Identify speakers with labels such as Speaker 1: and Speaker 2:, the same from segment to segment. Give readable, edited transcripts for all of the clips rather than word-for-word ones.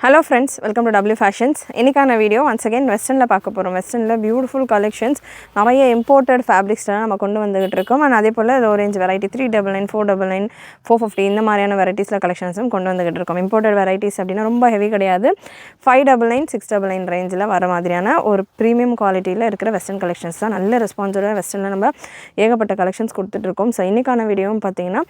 Speaker 1: Hello friends, welcome to W Fashions. இன்னைக்கான video once again வெஸ்டர்ன்ல பார்க்க போறோம். வெஸ்டர்ன்ல பியூட்டிஃபுல் கலெக்ஷன்ஸ் நிறைய இம்போர்ட்டட் ஃபேப்ரிக்ஸ் நம்ம கொண்டு வந்துகிட்டு இருக்கோம். and அதே போல லோ ரேஞ்ச் வெரைட்டி 399 499 450 இந்த மாதிரியான வெரைட்டிஸ்ல கலெக்ஷன்ஸும் கொண்டு வந்துகிட்டு இருக்கோம். இம்போர்ட்டட் வெரைட்டிஸ் அப்படினா ரொம்ப ஹெவி கிடையாது. 599 699 ரேஞ்சில வர மாதிரியான ஒரு பிரீமியம் குவாலிட்டில இருக்கிற வெஸ்டர்ன் கலெக்ஷன்ஸ் தான். நல்ல ரெஸ்பான்ஸோட வெஸ்டர்ன்ல நம்ம ஏகப்பட்ட கலெக்ஷன்ஸ் கொடுத்துட்டு இருக்கோம். சோ இன்னைக்கான வீடியோவும் பாத்தீங்கன்னா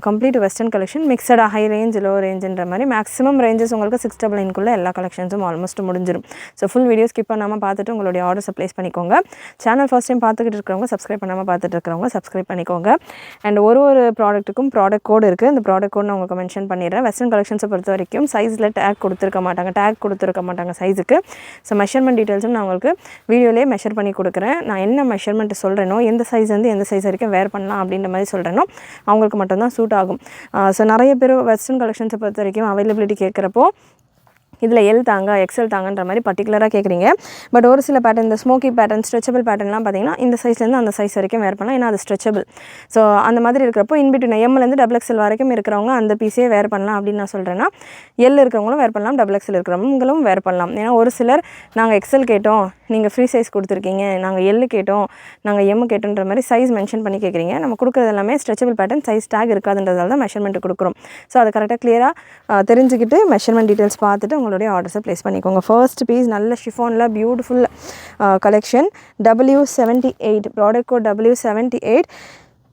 Speaker 1: கம்ப்ளீட் வெஸ்டர்ன் கலெக்ஷன் மிக்ஸ்டா ஹை ரேஞ்ச் லோ ரேஞ்ச்ன்ற மாதிரி மேக்ஸிமம் ரேஞ்சஸ் உங்களுக்கு 699 குள்ள எல்லா கலெக்ஷன்ஸும் ஆல்மோஸ்ட் முடிஞ்சிரும். ஸோ ஃபுல் வீடியோ ஸ்கிப் பண்ணாமல் பார்த்துட்டு உங்களுடைய ஆர்டர்ஸை ப்ளேஸ் பண்ணிக்கோங்க. சேனல் ஃபர்ஸ்ட் டைம் பார்த்துக்கிட்டு இருக்கிறவங்க சப்ஸ்கிரைப் பண்ணாமல் பார்த்துட்டு இருக்கிறவங்க சப்ஸ்கிரைப் பண்ணிக்கோங்க. அண்ட் ஒரு ப்ராடக்ட்டுக்கும் ப்ராடக்ட் கோட் இருக்குது. அந்த ப்ராடக்ட் கோட் நான் உங்களுக்கு மென்ஷன் பண்ணிடுறேன். வெஸ்டர்ன் கலெக்ஷன்ஸை பொறுத்த வரைக்கும் சைஸில் டேக் கொடுத்துருக்க மாட்டாங்க சைஸுக்கு. ஸோ மெஷர்மெண்ட் டீட்டெயில்ஸும் நான் உங்களுக்கு வீடியோலேயே மெஷர் பண்ணி கொடுக்குறேன். நான் என்ன மெஷர்மெண்ட் சொல்கிறேனோ எந்த சைஸ் வந்து எந்த சைஸ் வரைக்கும் வேர் பண்ணலாம் அப்படின்ற மாதிரி சொல்கிறேனோ அவங்களுக்கு மட்டும்தான் சூட் ஆகும். ஸோ நிறைய பேர் வெஸ்டர்ன் கலெக்ஷன்ஸை பொறுத்த வரைக்கும் அவைலபிலிட்டி கேட்குறப்போ இதில் எல் தாங்க எக்ஸல் தாங்கன்ற மாதிரி பர்டிகுலராக கேட்குறீங்க. பட் ஒரு சில பேட்டர்ன் இந்த ஸ்மோக்கி பேட்டர்ன் ஸ்ட்ரெச்சபிள் பேட்டர்ன்லாம் பார்த்தீங்கன்னா இந்த சைஸ்லேருந்து அந்த சைஸ் வரைக்கும் வேர் பண்ணலாம். ஏன்னா அது ஸ்ட்ரெச்சபிள். ஸோ அந்த மாதிரி இருக்கிறப்போ இன்பிட்வீன் எம்லேருந்து டபுள் எக்ஸல் வரைக்கும் இருக்கிறவங்க அந்த பீஸே வேர் பண்ணலாம் அப்படின்னு நான் சொல்கிறேன்னா, எல் இருக்கிறவங்களும் வேர் பண்ணலாம், டபுள் எக்ஸல் இருக்கிறவங்களும் வேர் பண்ணலாம். ஏன்னா ஒரு சிலர் நாங்கள் எக்ஸல் கேட்டோம், நீங்கள் ஃப்ரீ சைஸ் கொடுத்துருக்கீங்க, நாங்கள் எல் கேட்டோம், நாங்கள் எம் கேட்டோன்ற மாதிரி சைஸ் மென்ஷன் பண்ணி கேட்குறீங்க. நம்ம கொடுக்குறது எல்லாமே ஸ்ட்ரெச்சபிள் பேட்டர்ன், சைஸ் டேக் இருக்காதுன்றதால தான் மெஷர்மெண்ட் கொடுக்குறோம். ஸோ அதை கரெக்டாக கிளியராக தெரிஞ்சுக்கிட்டு மெஷர்மெண்ட் டீட்டெயில்ஸ் பார்த்துட்டு உங்களுடைய ஆர்டர்ஸை ப்ளேஸ் பண்ணிக்கோங்க. ஃபர்ஸ்ட் பீஸ் நல்ல ஷிஃபானில் beautiful collection W78 product code W78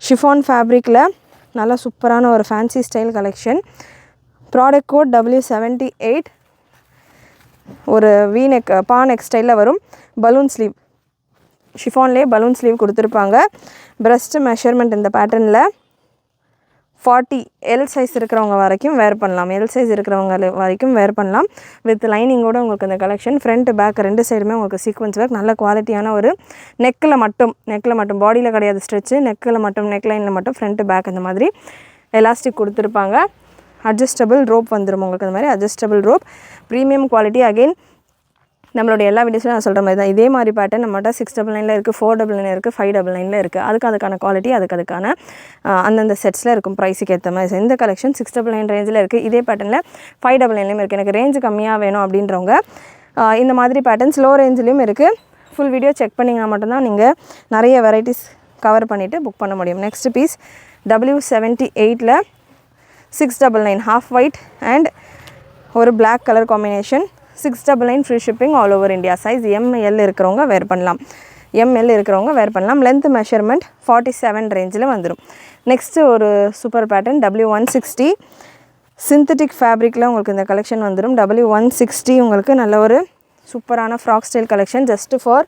Speaker 1: chiffon ஃபேப்ரிக்கில் நல்ல சூப்பரான ஒரு fancy style collection. Product code W78 ஒரு வீநெக் பாநெக் ஸ்டைலில் வரும். பலூன் ஸ்லீவ் ஷிஃபான்லேயே பலூன் ஸ்லீவ் கொடுத்துருப்பாங்க. பிரஸ்ட் மெஷர்மெண்ட் இந்த பேட்டர்னில் 40 எல் சைஸ் இருக்கிறவங்க வரைக்கும் வேர் பண்ணலாம். எல் சைஸ் இருக்கிறவங்க வரைக்கும் வேர் பண்ணலாம். வித் லைனிங்கோட உங்களுக்கு இந்த கலெக்ஷன் ஃப்ரண்ட் பேக் ரெண்டு சைடுமே உங்களுக்கு சீக்வன்ஸ் ஒர்க் நல்ல குவாலிட்டியான ஒரு நெக்கில் மட்டும் பாடியில் கிடையாது ஸ்ட்ரெச்சு, நெக்கில் மட்டும் நெக் லைனில் மட்டும் ஃப்ரண்ட் பேக் இந்த மாதிரி எலாஸ்டிக் கொடுத்துருப்பாங்க. அட்ஜஸ்டபிள் ரோப் வந்துடும் உங்களுக்கு. இந்த மாதிரி adjustable rope premium quality. Again நம்மளோட எல்லா வீடியோஸில் நான் சொல்கிற மாதிரி தான் இதே மாதிரி பேட்டர்ன் நம்மகிட்ட 699 இருக்குது, 499 இருக்குது, 599 இருக்குது. அதுக்கான குவாலிட்டி அதுக்கான அந்தந்த செட்ஸில் இருக்கும் ப்ரைஸுக்கு ஏற்ற மாதிரி. இந்த கலெக்ஷன் 699 ரேஞ்சில் இருக்குது. இதே பேட்டர்னில் 599 இருக்குது. எனக்கு ரேஞ்சு கம்மியாக வேணும் அப்படின்றவங்க இந்த மாதிரி பேட்டர்ன்ஸ் லோ ரேஞ்சிலையும் இருக்குது. ஃபுல் வீடியோ செக் பண்ணிங்கன்னா மட்டும்தான் நீங்கள் நிறைய வெரைட்டிஸ் கவர் பண்ணிவிட்டு புக் பண்ண முடியும். Next piece W78 699 half white and ஒரு black colour combination. 699 free shipping all over India. Size M இருக்கிறவங்க வேர் பண்ணலாம். லென்த் மெஷர்மெண்ட் 47 ரேஞ்சில் வந்துடும். நெக்ஸ்ட்டு ஒரு சூப்பர் பேட்டர்ன் W160 சிந்தட்டிக் ஃபேப்ரிக்கில் உங்களுக்கு இந்த கலெக்ஷன் வந்துடும். W160 உங்களுக்கு நல்ல ஒரு சூப்பரான frock style collection. Just for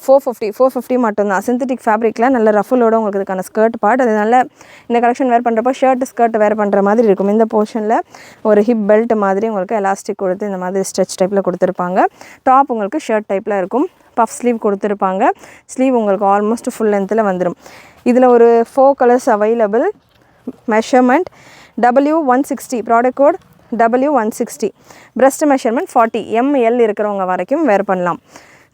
Speaker 1: 450 மட்டும்தான். சிந்தட்டிக் ஃபேப்ரிக்கில் நல்ல ரஃபுலோட உங்களுக்கு இதுக்கான ஸ்கர்ட் பார்ட். அது நல்ல இந்த கலெக்ஷன் வேர் பண்ணுறப்போ ஸ்கர்ட் வேர் பண்ணுற மாதிரி இருக்கும். இந்த போர்ஷனில் ஒரு ஹிப் பெல்ட் மாதிரி உங்களுக்கு எலாஸ்டிக் கொடுத்து இந்த மாதிரி ஸ்ட்ரெச் டைப்பில் கொடுத்துருப்பாங்க. டாப் உங்களுக்கு ஷர்ட் டைப்பில் இருக்கும். பஃப் ஸ்லீவ் கொடுத்துருப்பாங்க. ஸ்லீவ் உங்களுக்கு ஆல்மோஸ்ட் ஃபுல் லென்த்தில் வந்துடும். இதில் ஒரு 4 colours available. Measurement W160 product code W160. Breast measurement 40 ML இருக்கிறவங்க வரைக்கும் வேர் பண்ணலாம்.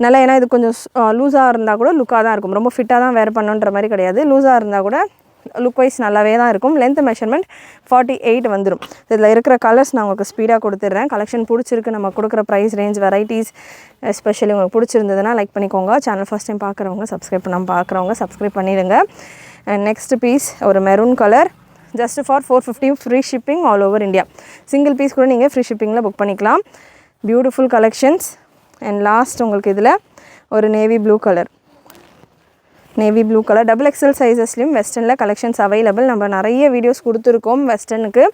Speaker 1: நல்லா ஏன்னா இது கொஞ்சம் லூஸாக இருந்தால் கூட லுக்காக தான் இருக்கும். ரொம்ப ஃபிட்டாக தான் வேர் பண்ணுன்ற மாதிரி கிடையாது. லூஸாக இருந்தால் கூட லுக் வைஸ் நல்லாவே தான் இருக்கும். லென்த் மெஷர்மெண்ட் 48 வந்துடும். இதில் இருக்கிற கலர்ஸ் நான் உங்களுக்கு ஸ்பீடாக கொடுத்துட்றேன். கலெக்ஷன் பிடிச்சிருக்கு, நம்ம கொடுக்குற ப்ரைஸ் ரேஞ்ச் வெரைட்டிஸ் எஸ்பெஷலி உங்களுக்கு பிடிச்சிருந்ததுன்னா லைக் பண்ணிக்கோங்க. சேனல் ஃபஸ்ட் டைம் பார்க்குறவங்க சப்ஸ்கிரைப் பண்ணிடுங்க. அண்ட் நெக்ஸ்ட் பீஸ் ஒரு maroon colour. Just for 450 free shipping all over India. Single piece கூட நீங்கள் ஃப்ரீ ஷிப்பிங்கில் புக் பண்ணிக்கலாம். Beautiful collections. அண்ட் லாஸ்ட் உங்களுக்கு இதில் ஒரு navy blue colour double XL சைஸஸ்லையும் வெஸ்டர்னில் கலெக்ஷன்ஸ் அவைலபிள். நம்ம நிறைய வீடியோஸ் கொடுத்துருக்கோம் வெஸ்டர்னுக்கு.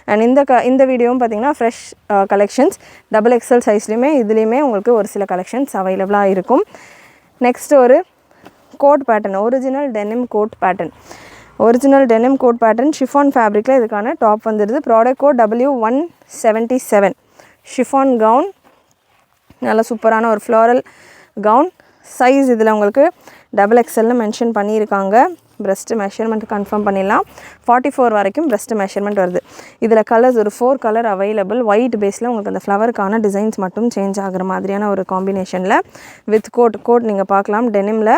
Speaker 1: அண்ட் இந்த வீடியோவும் பார்த்திங்கன்னா ஃப்ரெஷ் கலெக்ஷன்ஸ் டபுள் எக்ஸல் சைஸ்லையுமே இதுலேயுமே உங்களுக்கு ஒரு சில கலெக்ஷன்ஸ் அவைலபிளாக இருக்கும். நெக்ஸ்ட் ஒரு coat pattern, original denim coat pattern chiffon ஃபேப்ரிக்கில் இதுக்கான டாப் வந்துடுது. Product code W177 chiffon gown. நல்ல சூப்பரான ஒரு ஃப்ளாரல் கவுன். சைஸ் இதில் உங்களுக்கு டபுள் எக்ஸல்னு மென்ஷன் பண்ணியிருக்காங்க. பிரஸ்ட் மெஷர்மெண்ட் கன்ஃபார்ம் பண்ணிடலாம். 44 வரைக்கும் பிரஸ்ட் மெஷர்மெண்ட் வருது. இதில் கலர்ஸ் ஒரு 4 கலர் அவைலபிள். ஒயிட் பேஸில் உங்களுக்கு அந்த ஃப்ளவருக்கான டிசைன்ஸ் மட்டும் சேஞ்ச் ஆகிற மாதிரியான ஒரு காம்பினேஷனில் வித் கோட் நீங்கள் பார்க்கலாம். டெனிமில்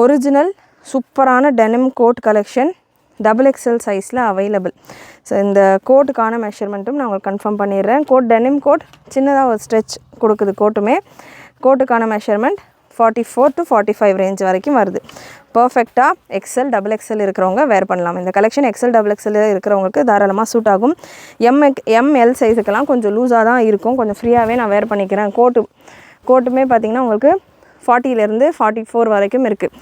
Speaker 1: ஒரிஜினல் சூப்பரான denim code collection. Double XL சைஸில் அவைலபிள். ஸோ இந்த கோட்டுக்கான மெஷர்மெண்ட்டும் நான் உங்களுக்கு கன்ஃபார்ம் பண்ணிடுறேன். கோட் டெனிம் கோட் சின்னதாக ஒரு ஸ்ட்ரெச் கொடுக்குது கோட்டுமே. கோட்டுக்கான மெஷர்மெண்ட் 44 to 45 ரேஞ்ச் வரைக்கும் வருது. பர்ஃபெக்டாக எக்ஸ்எல் டபுள் எக்ஸ்எல் இருக்கிறவங்க வேர் பண்ணலாம். இந்த கலெக்ஷன் எக்ஸ்எல் டபுள் எக்ஸ்எல் இருக்கிறவங்களுக்கு தாராளமாக சூட் ஆகும். எம்எல் சைஸுக்கெல்லாம் கொஞ்சம் லூஸாக தான் இருக்கும், கொஞ்சம் ஃப்ரீயாகவே நான் வேர் பண்ணிக்கிறேன். கோட்டுமே பார்த்திங்கன்னா உங்களுக்கு 40லேருந்து 44 வரைக்கும் இருக்குது.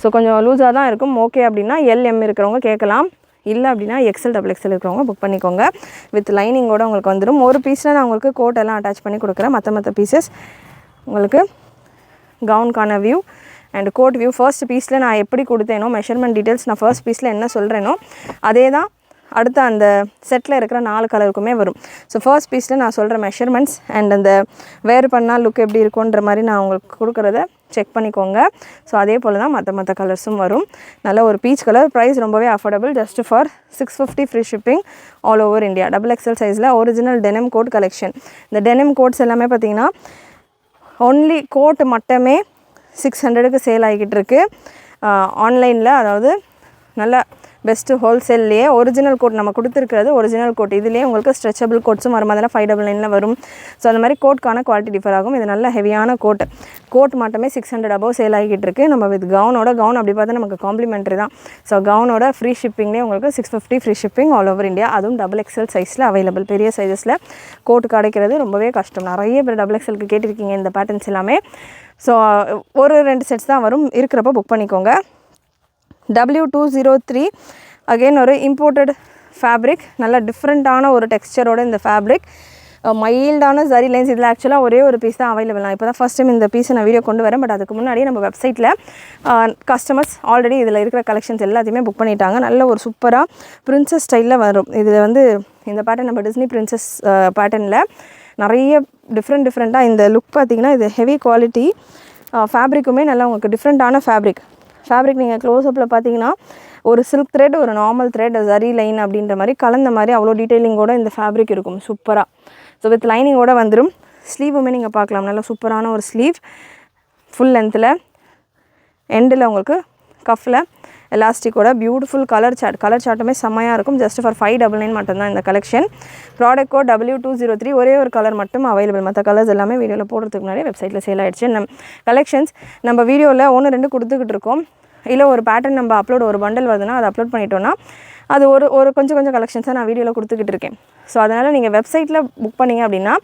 Speaker 1: ஸோ கொஞ்சம் லூஸாக தான் இருக்கும். ஓகே அப்படின்னா எல்எம் இருக்கிறவங்க கேட்கலாம், இல்லை அப்படின்னா எக்ஸ்எல் டபுள் எக்ஸ்எல் இருக்கிறவங்க புக் பண்ணிக்கோங்க. வித் லைனிங்கோடு உங்களுக்கு வந்துடும். ஒரு பீஸில் நான் உங்களுக்கு கோட்டெல்லாம் அட்டாச் பண்ணி கொடுக்குறேன். மற்ற பீசஸ் உங்களுக்கு கவுனுக்கான view and coat view. First பீஸில் நான் எப்படி கொடுத்தேனோ மெஷர்மெண்ட் டீட்டெயில்ஸ் நான் ஃபர்ஸ்ட் பீஸில் என்ன சொல்கிறேனோ அதே தான் அடுத்த அந்த செட்டில் இருக்கிற 4 கலருக்குமே வரும். ஸோ ஃபர்ஸ்ட் பீஸில் நான் சொல்கிற மெஷர்மெண்ட்ஸ் அண்ட் அந்த வேர் பண்ணால் லுக் எப்படி இருக்குன்ற மாதிரி நான் உங்களுக்கு கொடுக்குறத செக் பண்ணிக்கோங்க. ஸோ அதே போல் தான் மற்ற கலர்ஸும் வரும். நல்ல ஒரு பீச் கலர். ப்ரைஸ் ரொம்பவே affordable, just for 650 free shipping all over India. Double XL சைஸில் ஒரிஜினல் டெனிம் கோட் கலெக்ஷன். இந்த டெனிம் கோட்ஸ் எல்லாமே பார்த்திங்கன்னா ஒன்லி கோட் மட்டுமே 600க்கு சேல் ஆகிக்கிட்டு இருக்குது ஆன்லைனில். அதாவது நல்ல பெஸ்ட்டு ஹோல்சேல்லையே ஒரிஜினல் கோட் நம்ம கொடுத்துருக்கிறது ஒரிஜினல் கோட். இதுலேயே உங்களுக்கு ஸ்ட்ரெச்சபிள் கோட்ஸும் வரும், அதெல்லாம் 599 வரும். ஸோ அந்த மாதிரி கோட்கான குவாலிட்டி டிஃபர் ஆகும். இது நல்ல ஹெவியான கோட் மட்டுமே 600 அபவ் சேல் ஆகிக்கிட்டு இருக்குது. நம்ம வித் கவுன் அப்படி பார்த்தா நமக்கு காம்ப்ளிமெண்ட்ரி தான். ஸோ கவுனோட ஃப்ரீ ஷிப்பிங்லேயே உங்களுக்கு 650 free shipping all over India. அதுவும் டபுள் எக்ஸ்எல் சைஸில் அவைலபிள். பெரிய சைஸஸில் கோட் கிடைக்கிறது ரொம்பவே கஷ்டம். நிறைய பேர் டபுள் எக்ஸ்எல்க்கு கேட்டிருக்கீங்க இந்த பேட்டர்ன்ஸ் எல்லாமே. ஸோ ஒரு 2 செட்ஸ் தான் வரும், இருக்கிறப்ப புக் பண்ணிக்கோங்க. W203 அகெயின் ஒரு இம்போர்ட்டட் ஃபேப்ரிக், நல்ல டிஃப்ரெண்ட்டான ஒரு டெக்ஸ்சரோட இந்த ஃபேப்ரிக், மைல்டான ஜரி லைன்ஸ். இதில் ஆக்சுவலாக ஒரே ஒரு பீஸ் தான் அவைலபிள். நான் இப்போ தான் ஃபஸ்ட் டைம் இந்த பீஸை நான் வீடியோ கொண்டு வரேன். பட் அதுக்கு முன்னாடி நம்ம வெப்சைட்டில் கஸ்டமர்ஸ் ஆல்ரெடி இதில் இருக்கிற கலெக்ஷன்ஸ் எல்லாத்தையுமே புக் பண்ணிட்டாங்க. நல்ல ஒரு சூப்பராக பிரின்சஸ் ஸ்டைலில் வரும். இதில் வந்து இந்த பேட்டர்ன் நம்ம டிஸ்னி பிரின்சஸ் பேட்டர்னில் நிறைய டிஃப்ரெண்ட்டாக இந்த லுக் பார்த்திங்கன்னா இது ஹெவி குவாலிட்டி. ஃபேப்ரிக்குமே நல்லா உங்களுக்கு டிஃப்ரெண்ட்டான ஃபேப்ரிக் நீங்கள் க்ளோஸ்அப்பில் பார்த்தீங்கன்னா ஒரு சில்க் த்ரெட், ஒரு நார்மல் த்ரெட், ஜரி லைன் அப்படின்ற மாதிரி கலந்த மாதிரி அவ்வளோ டீட்டெயிலிங்கோட இந்த ஃபேப்ரிக் இருக்கும் சூப்பராக. ஸோ வித் லைனிங்கோடு வந்துடும். ஸ்லீவுமே நீங்கள் பார்க்கலாம், நல்ல சூப்பரான ஒரு ஸ்லீவ் ஃபுல் லென்த்தில். எண்டில் உங்களுக்கு கஃபில் எலாஸ்டிக்கோட பியூட்டிஃபுல் கலர் சார்ட்டுமே செம்மையாக இருக்கும். ஜஸ்ட் ஃபார் 599 மட்டும்தான் இந்த கலெக்ஷன். Product code W203. ஒரே ஒரு கலர் மட்டும் அவைலபிள். மற்ற கலர்ஸ் எல்லாமே வீடியோவில் போடுறதுக்கு முன்னாடி வெப்சைட்டில் சேல் ஆகிடுச்சு. கலெக்ஷன்ஸ் நம்ம வீடியோவில் 1-2 கொடுத்துக்கிட்டு இருக்கோம். இல்லை ஒரு பேட்டர்ன் நம்ம ஒரு பண்டல் வருதுன்னா அதை அப்லோட் பண்ணிட்டோன்னா அது ஒரு கொஞ்சம் கலெக்ஷன்ஸாக நான் வீடியோவில் கொடுத்துக்கிட்டு இருக்கேன். ஸோ அதனால் நீங்கள் வெப்சைட்டில் புக் பண்ணிங்க அப்படின்னா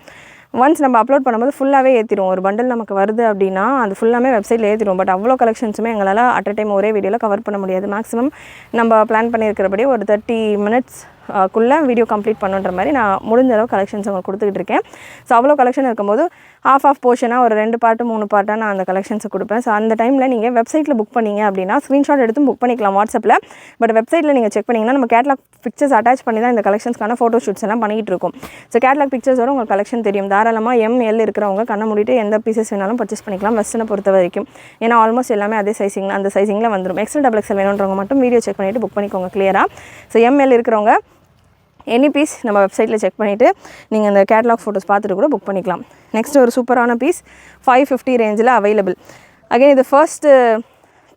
Speaker 1: ஒன்ஸ் நம்ம அப்லோட் பண்ணும்போது ஃபுல்லாகவே ஏற்றிடுவோம். ஒரு பண்டல் நமக்கு வருது அப்படின்னா அது ஃபுல்லாமே வெப்சைட்டில் ஏற்றிடுவோம். பட் அவ்வளோ கலெக்ஷன்ஸுமே எங்களால் அட் அ டைம் ஒரே வீடியோவில் கவர் பண்ண முடியாது. மேக்ஸிமம் நம்ம பிளான் பண்ணியிருக்கிறபடி ஒரு 30 minutes வீடியோ கம்ப்ளீட் பண்ணுன்ற மாதிரி நான் முடிஞ்ச அளவு கலெக்ஷன்ஸ் உங்களுக்கு கொடுத்துக்கிட்டு இருக்கேன். ஸோ அவ்வளோ கலெக்ஷன் இருக்கும்போது ஆஃப் போர்ஷனாக ஒரு 2 பார்ட்டு 3 பார்ட்டாக நான் அந்த கலெக்ஷன்ஸை கொடுப்பேன். ஸோ அந்த டைமில் நீங்கள் வெப்சைட்டில் புக் பண்ணிங்க அப்படின்னா ஸ்க்ரீன்ஷாட் எடுத்து புக் பண்ணிக்கலாம் வாட்ஸ்அப்பில். பட் வெப்சைட்டில் நீங்கள் செக் பண்ணிங்கன்னா நம்ம கேட்லாக் பிக்சர்ஸ் அட்டாச் பண்ணி தான் இந்த கலெக்ஷன்ஸ்க்கான ஃபோட்டோ ஷூட்ஸ் எல்லாம் பண்ணிகிட்டு இருக்கோம். ஸோ கேட்லாக் பிக்சர்ஸோட உங்களுக்கு கலெக்ஷன் தெரியும். தாராளமாக ML இருக்கிறவங்க கண்ணை மூடிட்டு எந்த பீசஸ் வேணாலும் பர்ச்சேஸ் பண்ணிக்கலாம் வெஸ்டர்னை பொறுத்த வரைக்கும். ஏன்னா ஆல்மோஸ்ட் எல்லாமே அதே அந்த சைஸிங்கில் வந்துடும். எக்ஸ்எல் டபுள் எக்ஸ்எல் வேணுன்றவங்க மட்டும் வீடியோ செக் பண்ணிவிட்டு புக் பண்ணிக்கோங்க கிளியராக. ஸோ ML இருக்கிறவங்க எனி பீஸ் நம்ம வெப்சைட்டில் செக் பண்ணிவிட்டு நீங்கள் அந்த கேட்லாக் ஃபோட்டோஸ் பார்த்துட்டு கூட புக் பண்ணிக்கலாம். நெக்ஸ்ட் ஒரு சூப்பரான பீஸ் 550 ரேஞ்சில் அவைலபிள். அகைன் இது ஃபர்ஸ்ட்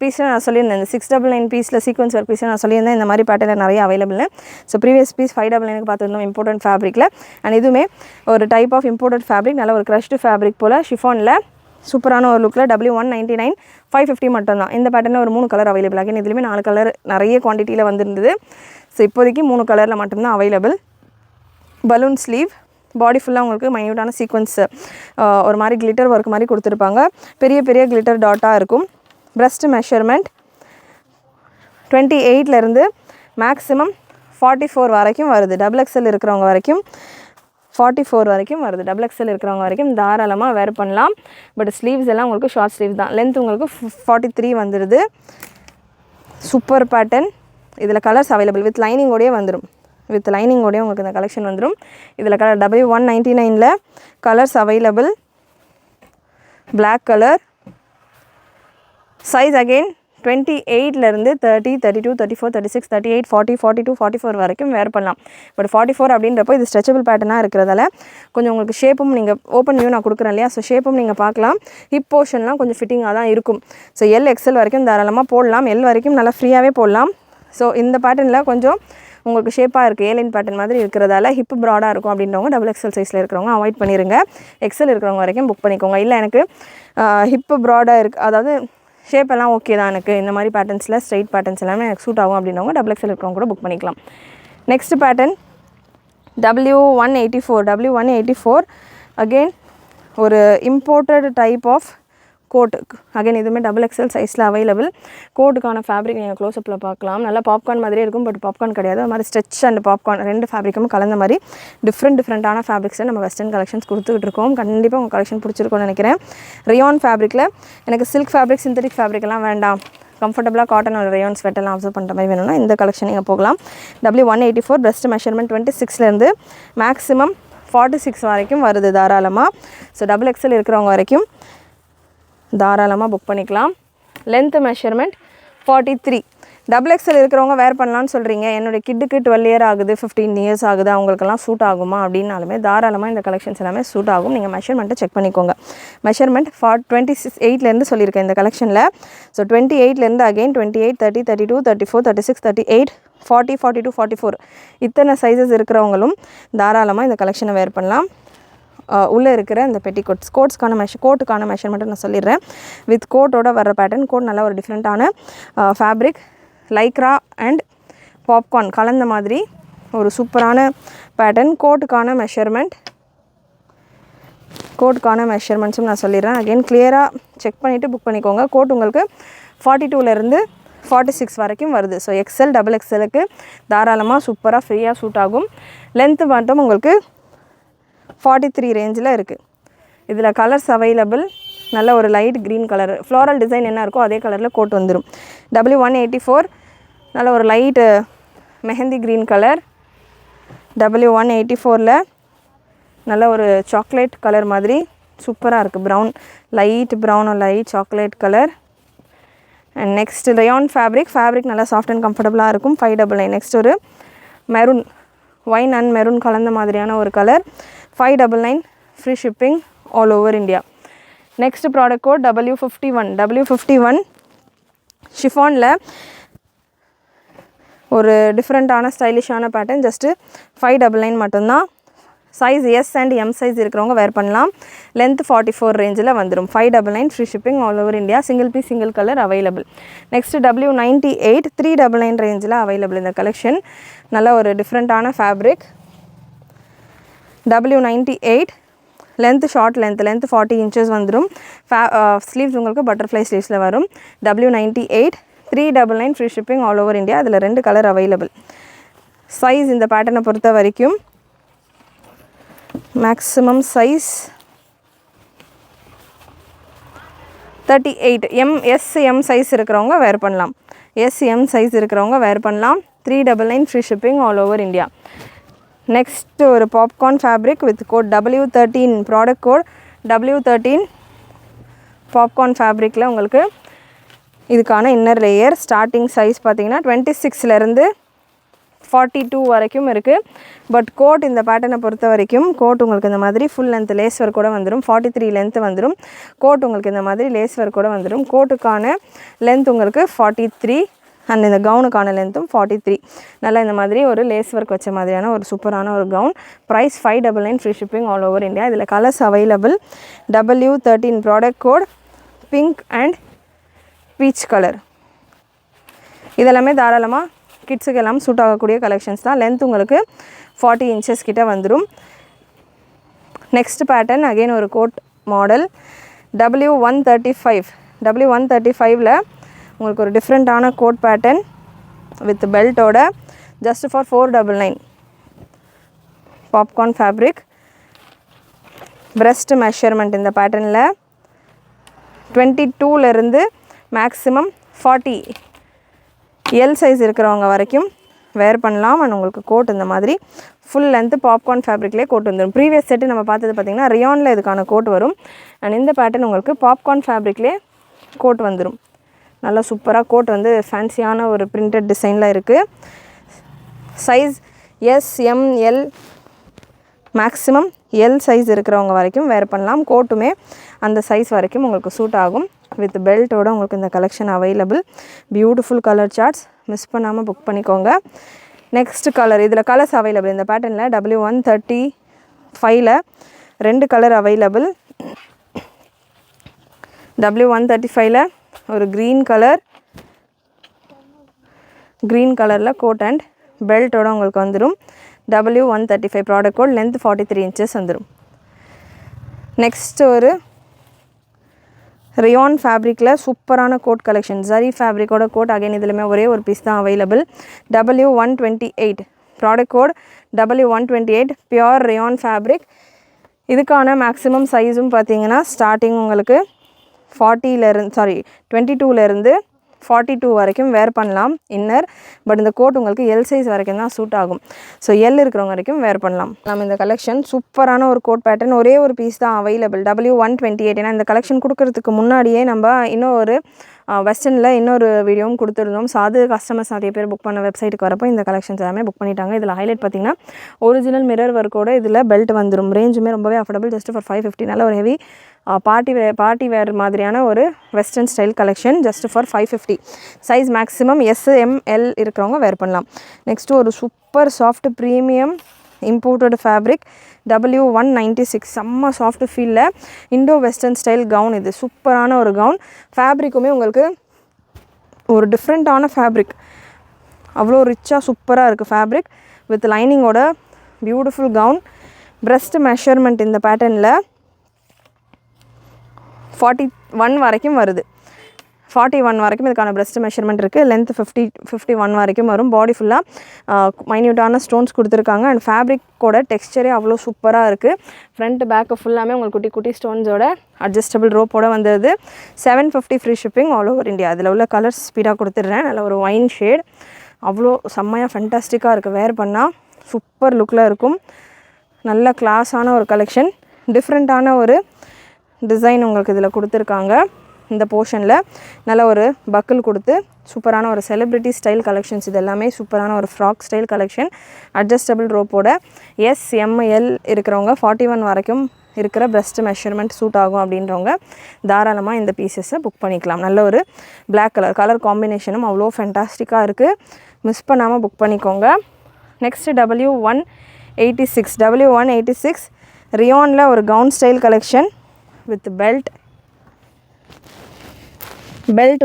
Speaker 1: பீஸில் நான் சொல்லியிருந்தேன். இந்த 699 பீஸில் சீக்வன்ஸ் ஒர்க் பீஸில் நான் சொல்லியிருந்தேன். இந்த மாதிரி பேட்டர்னில் நிறைய அவைலபிள். ஸோ ப்ரீவியஸ் பீஸ் 599 பார்த்துருந்தோம் இம்போர்ட்டட் ஃபேப்ரிக்கில். அண்ட் இதுவுமே ஒரு டைப் ஆஃப் இம்போர்ட்டட் ஃபேப்ரிக், நல்ல ஒரு க்ரஷ்டு ஃபேப்ரிக் போல் ஷிஃபானில் சூப்பரான ஒரு லுக்கில் W199 550 மட்டும்தான். இந்த பேட்டர்னில் ஒரு 3 கலர் அவைலபிள். அகைன் இதுலேயுமே 4 கலர் நிறைய குவான்டிட்டியில் வந்துருந்தது. ஸோ இப்போதைக்கு 3 கலரில் மட்டும்தான் அவைலபிள். பலூன் ஸ்லீவ், பாடி ஃபுல்லாக உங்களுக்கு மைன்யூட்டான சீக்வன்ஸ் ஒரு மாதிரி கிளிட்டர் ஒர்க் மாதிரி கொடுத்துருப்பாங்க. பெரிய கிளிட்டர் டாட்டாக இருக்கும். பிரஸ்ட் மெஷர்மெண்ட் 28லேருந்து மேக்ஸிமம் 44 வரைக்கும் வருது. டபுள் எக்ஸ்எல் இருக்கிறவங்க வரைக்கும் 44 வரைக்கும் வருது. டபுள் எக்ஸ்எல் இருக்கிறவங்க வரைக்கும் தாராளமாக வேர் பண்ணலாம். பட் ஸ்லீவ்ஸ் எல்லாம் உங்களுக்கு ஷார்ட் ஸ்லீவ்ஸ் தான். லென்த் உங்களுக்கு 43 வந்துடுது. Super pattern. இதில் கலர்ஸ் அவைலபிள் வித் லைனிங்கோடையே வந்துடும். உங்களுக்கு இந்த கலெக்ஷன் வந்துடும். இதில் colour W199 colours available. Black colour. Size again 28லேருந்து 30, 32, 34, 36, 38, 40, 42, 44 வரைக்கும் வேர் பண்ணலாம். பட் 44 அப்படின்றப்போ இது ஸ்ட்ரெச்சபிள் பேட்டர்னாக இருக்கிறதால கொஞ்சம் உங்களுக்கு ஷேப்பும் நீங்கள் ஓப்பன் வியூ நான் கொடுக்குறேன் இல்லையா, ஸோ ஷேப்பும் நீங்கள் பார்க்கலாம். ஹிப் போர்ஷன்லாம் கொஞ்சம் ஃபிட்டிங்காக தான் இருக்கும். ஸோ LXL வரைக்கும் தாராளமாக போடலாம். L வரைக்கும் நல்லா ஃப்ரீயாகவே போடலாம். ஸோ இந்த பேட்டர்னில் கொஞ்சம் உங்களுக்கு ஷேப்பாக இருக்குது ஏலைன் பேட்டர்ன் மாதிரி இருக்கிறதால ஹிப் ப்ராடாக இருக்கும் அப்படின்றவங்க டபுள் எக்ஸல் சைஸில் இருக்கிறவங்க அவாய்ட் பண்ணிடுங்க. எக்ஸல் இருக்கிறவங்க வரைக்கும் புக் பண்ணிக்கோங்க. இல்லை எனக்கு ஹிப்பு ப்ராடாக இருக்குது, அதாவது ஷேப் எல்லாம் ஓகே தான், எனக்கு இந்த மாதிரி பேட்டர்ன்ஸில் ஸ்ட்ரைட் பேட்டர்ன்ஸ் எல்லாமே எனக்கு சூட் ஆகும் அப்படின்றவங்க டபுள் எக்ஸல் இருக்கிறவங்க கூட புக் பண்ணிக்கலாம். நெக்ஸ்ட் பேட்டர்ன் W184 அகெயின் ஒரு imported type of coat. Again இதுவுமே டபுள் எக்ஸல் சைஸில் அவைலபிள். கோட்டுக்கான ஃபேப்ரிக் நீங்கள் க்ளோஸ்அப்பில் பார்க்கலாம். நல்லா பாப்கார்ன் மாதிரியே இருக்கும், பட் பாப்கார்ன் கிடையாது. அது மாதிரி ஸ்ட்ரெச் அண்ட் பாப்கார்ன் ரெண்டு ஃபேப்ரிக்கும் கலந்த மாதிரி டிஃப்ரெண்ட்டான ஃபேப்ரிக்ஸில் நம்ம வெஸ்டர்ன் கலெக்ஷன்ஸ் கொடுத்துக்கிட்டு இருக்கோம். கண்டிப்பாக உங்கள் கலெக்ஷன் பிடிச்சிருக்கும்னு நினைக்கிறேன். ரியான் ஃபேப்ரிக்கில் எனக்கு சில்க் ஃபேப்ரிக் சிந்தட்டிக் ஃபேப்ரிக்லாம் வேண்டாம், கம்ஃபர்டபுளாக காட்டன் ஒரு ரேயான் ஸ்வெட்டெல்லாம் அப்சர்வ் பண்ணுற மாதிரி வேணும்னா இந்த கலெக்ஷன் நீங்கள் போகலாம். W184 பெஸ்ட் மெஷர்மெண்ட் 26லேருந்து மேக்ஸிமம் 46 வரைக்கும் வருது தாராளமாக. ஸோ டபுள் எக்ஸல் இருக்கிறவங்க வரைக்கும் தாராளமாக புக் பண்ணிக்கலாம். Length measurement 43. டபுள் எக்ஸல் இருக்கிறவங்க வேர் பண்ணலான்னு சொல்கிறீங்க, என்னுடைய கிட்டுக்கு 12 இயர் ஆகுது, 15 இயர்ஸ் ஆகுது, அவங்களுக்கெல்லாம் சூட் ஆகுமா அப்படின்னாலுமே தாராளமாக இந்த கலெக்ஷன்ஸ் எல்லாமே சூட் ஆகும். நீங்கள் மெஷர்மெண்ட்டை செக் பண்ணிக்கோங்க. மெஷர்மெண்ட் 28லேருந்து சொல்லியிருக்கேன் இந்த கலெக்ஷனில். ஸோ 28லேருந்து அகெயின் 28, 30, 32, 34, 36, 38, 40, 42, 44 இத்தனை சைஸஸ் இருக்கிறவங்களும் தாராளமாக இந்த கலெக்ஷனை வேர் பண்ணலாம். உள்ளே இருக்கிற இந்த பெட்டிகோட்ஸ் கோட்டுக்கான மெஷர்மெண்ட்டு நான் சொல்லிடுறேன். வித் கோட்டோட வர்ற பேட்டர்ன். கோட் நல்லா ஒரு டிஃப்ரெண்ட்டான ஃபேப்ரிக், லைக்ரா அண்ட் பாப்கார்ன் கலந்த மாதிரி ஒரு சூப்பரான பேட்டர்ன். கோட்டுக்கான மெஷர்மெண்ட்ஸும் நான் சொல்லிடுறேன். அகெயின் கிளியராக செக் பண்ணிவிட்டு புக் பண்ணிக்கோங்க. கோட் உங்களுக்கு 42லேருந்து 46 வரைக்கும் வருது. ஸோ எக்ஸல் டபுள் எக்ஸலுக்கு தாராளமாக சூப்பராக ஃப்ரீயாக சூட் ஆகும். லென்த்து மட்டும் உங்களுக்கு 43 ரேஞ்சில் இருக்குது. இதில் கலர்ஸ் அவைலபிள். நல்ல ஒரு light green colour, floral design என்ன இருக்கோ அதே கலரில் கோட் வந்துடும். W184 நல்ல ஒரு லைட்டு மெஹந்தி க்ரீன் கலர். W184ல் நல்ல ஒரு சாக்லேட் கலர் மாதிரி சூப்பராக இருக்குது. Brown, light brown, light chocolate colour. And next rayon fabric நல்லா சாஃப்ட் அண்ட் கம்ஃபர்டபுளாக இருக்கும். 599. நெக்ஸ்ட் ஒரு மெரூன், ஒயின் அண்ட் மெரூன் கலந்த மாதிரியான ஒரு கலர். 599 free shipping all over India. Next product code W51 ஷிஃபானில் ஒரு டிஃப்ரெண்ட்டான ஸ்டைலிஷான பேட்டர்ன். ஜஸ்ட்டு 599 மட்டும்தான். Size S and M size இருக்கிறவங்க வேர் பண்ணலாம். லென்த் 44 ரேஞ்சில் வந்துடும். 599 free shipping all over India. Single piece single colour available. Next W98 399 ரேஞ்சில் அவைலபிள் இந்த கலெக்ஷன். நல்ல ஒரு டிஃப்ரெண்ட்டான fabric. W98 short length 40 inches வந்துடும். ஸ்லீவ்ஸ் உங்களுக்கு பட்டர்ஃப்ளை ஸ்லீவ்ஸில் வரும். W98 399 free shipping all over India. அதில் 2 கலர் அவைலபிள். சைஸ் இந்த பேட்டர்னை பொறுத்த வரைக்கும் மேக்ஸிமம் சைஸ் 38. எம் சைஸ் இருக்கிறவங்க வேர் பண்ணலாம். எம் சைஸ் இருக்கிறவங்க வேர் பண்ணலாம். 399 free shipping all over India. Next ஒரு popcorn fabric with code W13 product code W13 popcorn ஃபேப்ரிக்கில் உங்களுக்கு இதுக்கான இன்னர் லேயர். ஸ்டார்டிங் சைஸ் பார்த்தீங்கன்னா 26லேருந்து 42 வரைக்கும் இருக்குது. பட் கோட் இந்த பேட்டர்னை பொறுத்த வரைக்கும் கோட் உங்களுக்கு இந்த மாதிரி ஃபுல் லென்த் லேஸ் ஒர்க் கூட வந்துடும். 43 லென்த் வந்துடும். கோட் உங்களுக்கு இந்த மாதிரி லேஸ் ஒர்க் கூட வந்துடும். கோட்டுக்கான லென்த் உங்களுக்கு 43 அண்ட் இந்த கவுனுக்கான லென்த்தும் 43. நல்லா இந்த மாதிரி ஒரு லேஸ் ஒர்க் வச்ச மாதிரியான ஒரு சூப்பரான ஒரு gown. Price 599 free shipping all over India. இதில் colours available. W13 product code pink and peach colour. இதெல்லாமே தாராளமாக கிட்ஸுக்கு எல்லாம் சூட் ஆகக்கூடிய கலெக்ஷன்ஸ் தான். லென்த் உங்களுக்கு 40 inches கிட்ட வந்துடும். நெக்ஸ்ட் பேட்டர்ன் அகெயின் ஒரு கோட் மாடல் W135ல் உங்களுக்கு ஒரு டிஃப்ரெண்ட்டான கோட் பேட்டர்ன் வித் பெல்ட்டோட just for 499. Popcorn fabric. Breast measurement இந்த பேட்டர்னில் 22லேருந்து மேக்ஸிமம் 40 எல் சைஸ் இருக்கிறவங்க வரைக்கும் வேர் பண்ணலாம். அண்ட் உங்களுக்கு கோட் இந்த மாதிரி ஃபுல் லென்த்து பாப்கார்ன் ஃபேப்ரிக்லேயே கோட் வந்துடும். ப்ரீவியஸ் செட்டு நம்ம பார்த்தது பார்த்திங்கன்னா ரியானில் இதுக்கான கோட் வரும். அண்ட் இந்த பேட்டர்ன் உங்களுக்கு பாப்கார்ன் ஃபேப்ரிக்லேயே கோட் வந்துடும். நல்லா சூப்பராக கோட் வந்து ஃபேன்சியான ஒரு பிரிண்டட் டிசைனில் இருக்குது. Size S M L maximum L size இருக்கிறவங்க வரைக்கும் வேர் பண்ணலாம். கோட்டுமே அந்த சைஸ் வரைக்கும் உங்களுக்கு சூட் ஆகும். வித் பெல்ட்டோட உங்களுக்கு இந்த collection available. Beautiful colour charts. Miss பண்ணாமல் புக் பண்ணிக்கோங்க. நெக்ஸ்ட் கலர், இதில் கலர்ஸ் அவைலபிள் இந்த பேட்டர்னில் W135ல் 2 கலர் அவைலபிள். W135ல் ஒரு க்ரீன் கலரில் கோட் அண்ட் பெல்ட்டோட உங்களுக்கு வந்துடும். W135 product code, length 43 inches வந்துடும். நெக்ஸ்ட் ஒரு ரயான் ஃபேப்ரிக்கில் சூப்பரான கோட் கலெக்ஷன், ஜரி ஃபேப்ரிக்கோட கோட். அகைன் இதுலையுமே ஒரே ஒரு பீஸ் தான் available. W128 product code, W128 pure rayon fabric. இதுக்கான மேக்ஸிமம் சைஸும் பார்த்தீங்கன்னா ஸ்டார்டிங் உங்களுக்கு 22லேருந்து 42 வரைக்கும் வேர் பண்ணலாம் இன்னர். பட் இந்த கோட் உங்களுக்கு எல் சைஸ் வரைக்கும் தான் சூட் ஆகும். ஸோ எல் இருக்கிறவங்க வரைக்கும் வேர் பண்ணலாம். நம்ம இந்த கலெக்ஷன் சூப்பரான ஒரு கோட் பேட்டர்ன், ஒரே ஒரு பீஸ் தான் அவைலபிள். W128. ஏன்னா இந்த கலெக்ஷன் கொடுக்கறதுக்கு முன்னாடியே நம்ம இன்னொரு வெஸ்டர்னில் இன்னொரு வீடியோவும் கொடுத்துருந்தோம். ஸோ அது கஸ்டமர்ஸ் நிறைய பேர் புக் பண்ண வெப்சைட்டுக்கு வரப்போ இந்த கலெக்ஷன்ஸ் எல்லாமே புக் பண்ணிட்டாங்க. இதில் ஹைலைட் பார்த்திங்கன்னா ஒரிஜினல் மிரர் ஒர்க்கோட இதில் பெல்ட் வந்துடும். ரேஞ்சுமே ரொம்பவே அஃபோர்டபுள், ஜஸ்ட் ஃபார் 550. நல்ல ஒரு ஹெவி பார்ட்டி வேர் மாதிரியான ஒரு western style collection, just for 550. Size maximum SML இருக்கிறவங்க வேர் பண்ணலாம். நெக்ஸ்ட்டு ஒரு super soft premium imported fabric W196. செம்ம சாஃப்ட் ஃபீலில் இண்டோ வெஸ்டர்ன் ஸ்டைல் கவுன். இது சூப்பரான ஒரு கவுன். ஃபேப்ரிக்குமே உங்களுக்கு ஒரு டிஃப்ரெண்ட்டான ஃபேப்ரிக், அவ்வளோ ரிச்சாக சூப்பராக இருக்குது ஃபேப்ரிக் வித் லைனிங்கோட பியூட்டிஃபுல் கவுன். பிரஸ்ட் மெஷர்மெண்ட் இந்த பேட்டர்னில் 41 வரைக்கும் வருது. 41 வரைக்கும் இதுக்கான பிரஸ்ட் மெஷர்மெண்ட் இருக்குது. லென்த் 51 வரைக்கும் வரும். பாடி ஃபுல்லாக மைன்யூட்டான ஸ்டோன்ஸ் கொடுத்துருக்காங்க. அண்ட் ஃபேப்ரிக்கோட டெக்ஸ்சரே அவ்வளோ சூப்பராக இருக்குது. ஃப்ரண்ட் பேக்கு ஃபுல்லாமே உங்களுக்கு குட்டி குட்டி ஸ்டோன்ஸோட அட்ஜஸ்டபிள் ரோப்போட வந்தது. 750 free shipping all over India. அதில் உள்ள கலர்ஸ் ஸ்பீடாக கொடுத்துட்றேன். நல்ல ஒரு ஒயின் ஷேட், அவ்வளோ செம்மையாக ஃபென்டாஸ்டிக்காக இருக்குது. வேர் பண்ணால் சூப்பர் லுக்கில் இருக்கும். நல்ல கிளாஸான ஒரு கலெக்ஷன், டிஃப்ரெண்ட்டான ஒரு டிசைன் உங்களுக்கு இதில் கொடுத்துருக்காங்க. இந்த போர்ஷனில் நல்ல ஒரு பக்கிள் கொடுத்து சூப்பரான ஒரு செலிப்ரிட்டி ஸ்டைல் கலெக்ஷன்ஸ். இது எல்லாமே சூப்பரான ஒரு ஃப்ராக் ஸ்டைல் கலெக்ஷன், அட்ஜஸ்டபிள் ரோப்போட. SML இருக்கிறவங்க 41 வரைக்கும் இருக்கிற பிரஸ்ட் மெஷர்மெண்ட் சூட் ஆகும் அப்படின்றவங்க தாராளமாக இந்த பீசஸை புக் பண்ணிக்கலாம். நல்ல ஒரு பிளாக் கலர் காம்பினேஷனும் அவ்வளோ ஃபென்டாஸ்டிக்காக இருக்குது. மிஸ் பண்ணாமல் புக் பண்ணிக்கோங்க. நெக்ஸ்ட்டு W186 ரியானில் ஒரு gown style collection with belt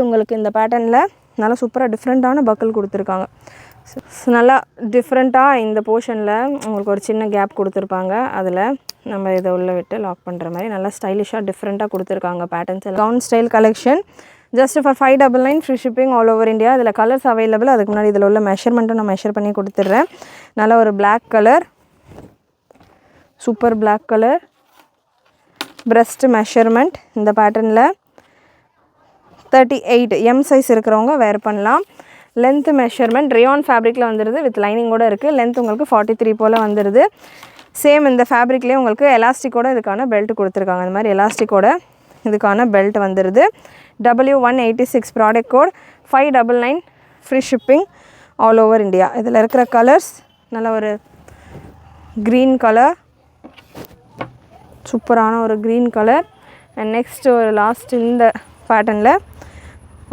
Speaker 1: உங்களுக்கு இந்த பேட்டர்னில் நல்லா சூப்பராக டிஃப்ரெண்ட்டான பக்கிள் கொடுத்துருக்காங்க. நல்லா டிஃப்ரெண்ட்டாக இந்த போர்ஷனில் உங்களுக்கு ஒரு சின்ன கேப் கொடுத்துருப்பாங்க. அதில் நம்ம இதை உள்ளே விட்டு லாக் பண்ணுற மாதிரி நல்லா ஸ்டைலிஷாக டிஃப்ரெண்ட்டாக கொடுத்துருக்காங்க patterns. Gown style collection just for 599 free shipping all over India. இதில் கலர்ஸ் அவைலபிள். அதுக்கு முன்னாடி இதில் உள்ள மெஷர்மெண்ட்டும் நான் மெஷர் பண்ணி கொடுத்துட்றேன். நல்ல ஒரு black colour, super black colour. Breast measurement இந்த பேட்டர்னில் 38 M சைஸ் இருக்கிறவங்க வேர் பண்ணலாம். லென்த் மெஷர்மெண்ட் ரயான் ஃபேப்ரிக்கில் வந்துடுது, வித் லைனிங்கோடு இருக்குது. லென்த் உங்களுக்கு 43 போல் வந்துடுது. சேம் இந்த ஃபேப்ரிக்லேயே உங்களுக்கு எலாஸ்டிக்கோட இதுக்கான பெல்ட் கொடுத்துருக்காங்க. இந்த மாதிரி எலாஸ்டிக்கோட இதுக்கான பெல்ட் வந்துடுது. W186 product code, 599 free shipping all over India. இதில் இருக்கிற கலர்ஸ் நல்ல ஒரு க்ரீன் கலர், சூப்பரான ஒரு க்ரீன் கலர். அண்ட் நெக்ஸ்ட் ஒரு லாஸ்ட் இந்த பேட்டர்னில்